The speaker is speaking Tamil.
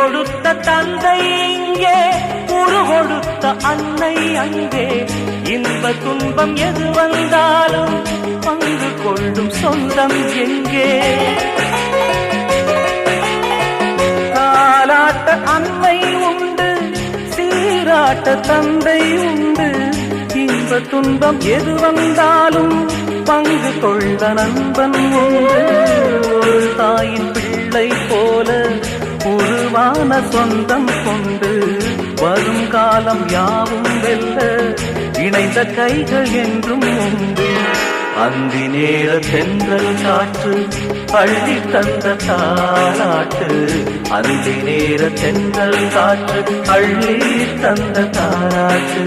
கொடுத்த தந்தை இங்கே, உரு கொடுத்த அன்னை அங்கே. இன்ப துன்பம் எது வந்தாலும் பங்கு கொள்ளும் சொந்தம் எங்கே? தாலாட்ட அன்னை உண்டு, சீராட்ட தந்தை உண்டு. இன்ப துன்பம் எது வந்தாலும் பங்கு கொள்ள நண்பன் உண்டு. ஒரு தாயின் பிள்ளை போல உருவான சொந்தம் கொண்டு வரும் காலம் யாவும் வெல்ல இணைந்த கைகள் என்றும் உண்டு. அந்தி நேர தென்றல் காற்று அள்ளி தந்த தாலாட்டு, அந்தி நேர தென்றல் காற்று அள்ளி தந்த தாலாட்டு.